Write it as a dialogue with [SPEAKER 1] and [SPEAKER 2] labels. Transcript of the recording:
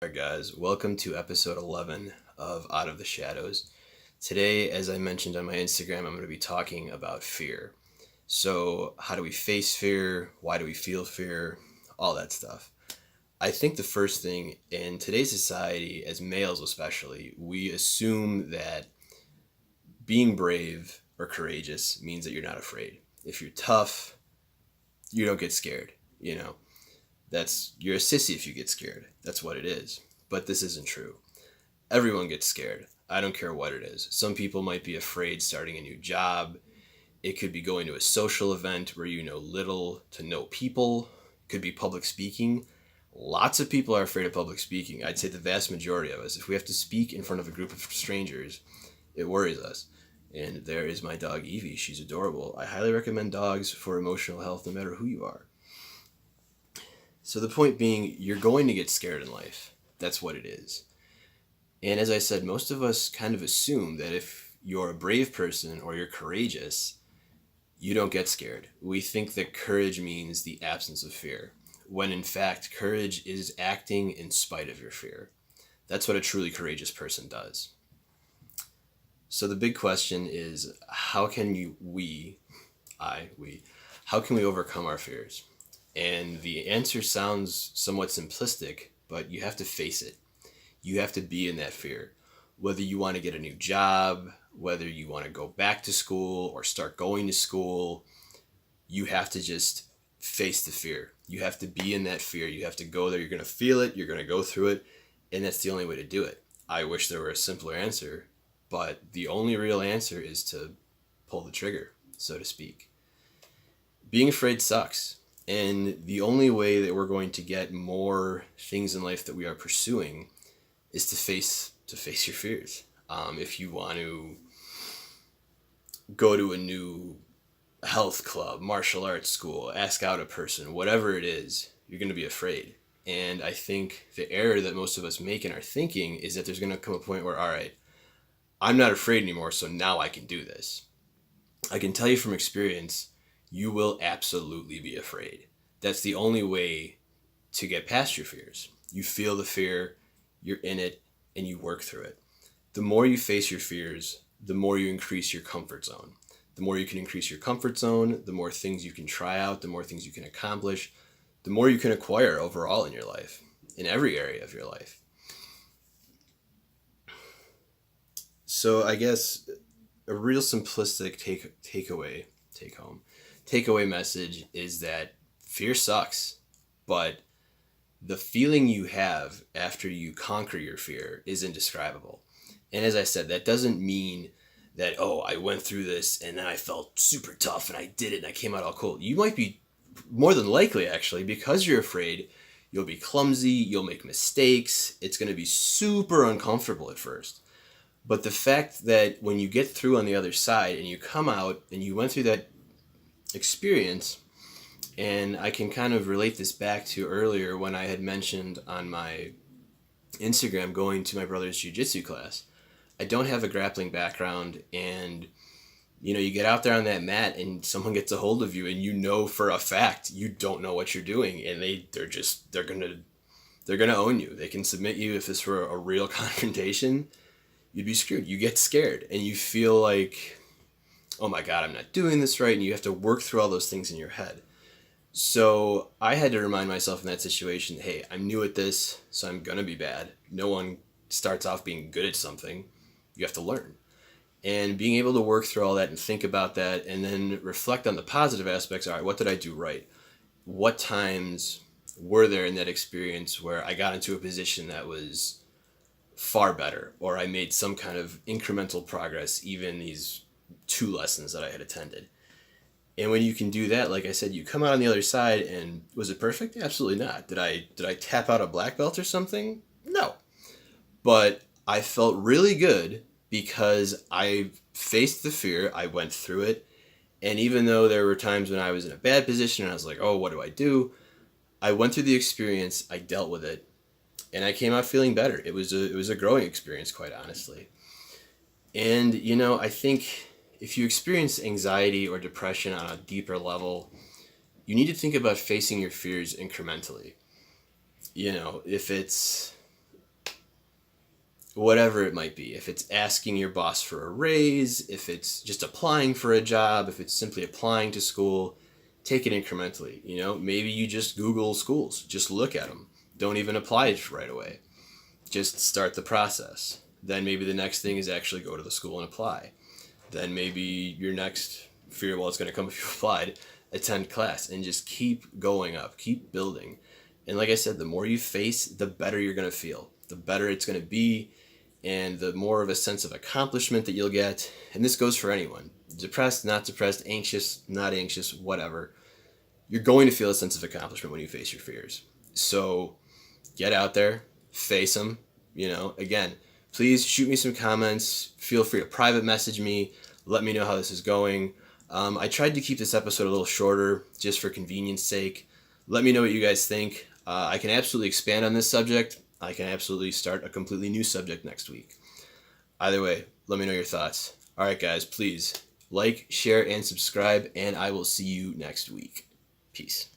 [SPEAKER 1] Alright, guys, welcome to episode 11 of Out of the Shadows. Today, as I mentioned on my Instagram, I'm going to be talking about fear. So, how do we face fear? Why do we feel fear? All that stuff. I think the first thing in today's society, as males especially, we assume that being brave or courageous means that you're not afraid. If you're tough, you don't get scared, you know. You're a sissy if you get scared. That's what it is. But this isn't true. Everyone gets scared. I don't care what it is. Some people might be afraid starting a new job. It could be going to a social event where you know little to no people. It could be public speaking. Lots of people are afraid of public speaking. I'd say the vast majority of us. If we have to speak in front of a group of strangers, it worries us. And there is my dog Evie. She's adorable. I highly recommend dogs for emotional health no matter who you are. So the point being, you're going to get scared in life. That's what it is. And as I said, most of us kind of assume that if you're a brave person or you're courageous, you don't get scared. We think that courage means the absence of fear, when in fact, courage is acting in spite of your fear. That's what a truly courageous person does. So the big question is, how can how can we overcome our fears? And the answer sounds somewhat simplistic, but you have to face it. You have to be in that fear. Whether you want to get a new job, whether you want to go back to school or start going to school, you have to just face the fear. You have to be in that fear. You have to go there. You're going to feel it. You're going to go through it. And that's the only way to do it. I wish there were a simpler answer, but the only real answer is to pull the trigger, so to speak. Being afraid sucks. And the only way that we're going to get more things in life that we are pursuing is to face your fears. If you want to go to a new health club, martial arts school, ask out a person, whatever it is, you're going to be afraid. And I think the error that most of us make in our thinking is that there's going to come a point where, all right, I'm not afraid anymore, so now I can do this. I can tell you from experience, you will absolutely be afraid. That's the only way to get past your fears. You feel the fear, you're in it, and you work through it. The more you face your fears, the more you increase your comfort zone. The more you can increase your comfort zone, the more things you can try out, the more things you can accomplish, the more you can acquire overall in your life, in every area of your life. So I guess a real simplistic takeaway message is that fear sucks, but the feeling you have after you conquer your fear is indescribable. And as I said, that doesn't mean that, oh, I went through this and then I felt super tough and I did it and I came out all cool. You might be more than likely, actually, because you're afraid, you'll be clumsy, you'll make mistakes, it's going to be super uncomfortable at first. But the fact that when you get through on the other side and you come out and you went through that experience, and I can kind of relate this back to earlier when I had mentioned on my Instagram going to my brother's jiu-jitsu class. I don't have a grappling background, and you get out there on that mat and someone gets a hold of you and you know for a fact you don't know what you're doing, and they're gonna own you. They can submit you. If this were a real confrontation, you'd be screwed. You get scared and you feel like, oh my God, I'm not doing this right. And you have to work through all those things in your head. So I had to remind myself in that situation, hey, I'm new at this, so I'm going to be bad. No one starts off being good at something. You have to learn. And being able to work through all that and think about that and then reflect on the positive aspects. All right, what did I do right? What times were there in that experience where I got into a position that was far better, or I made some kind of incremental progress, even these two lessons that I had attended? And when you can do that, like I said, you come out on the other side, and was it perfect? Absolutely not. Did I tap out a black belt or something? No. But I felt really good because I faced the fear, I went through it, and even though there were times when I was in a bad position and I was like, "Oh, what do I do?" I went through the experience, I dealt with it, and I came out feeling better. It was a growing experience, quite honestly. And I think if you experience anxiety or depression on a deeper level, you need to think about facing your fears incrementally. If it's whatever it might be. If it's asking your boss for a raise, if it's just applying for a job, if it's simply applying to school, take it incrementally. Maybe you just Google schools, just look at them. Don't even apply right away. Just start the process. Then maybe the next thing is actually go to the school and apply. Then maybe your next fear, well, it's going to come if you applied, attend class, and just keep going up, keep building. And like I said, the more you face, the better you're going to feel, the better it's going to be, and the more of a sense of accomplishment that you'll get. And this goes for anyone, depressed, not depressed, anxious, not anxious, whatever. You're going to feel a sense of accomplishment when you face your fears. So get out there, face them. Again, please shoot me some comments. Feel free to private message me. Let me know how this is going. I tried to keep this episode a little shorter just for convenience sake. Let me know what you guys think. I can absolutely expand on this subject. I can absolutely start a completely new subject next week. Either way, let me know your thoughts. All right, guys, please like, share, and subscribe, and I will see you next week. Peace.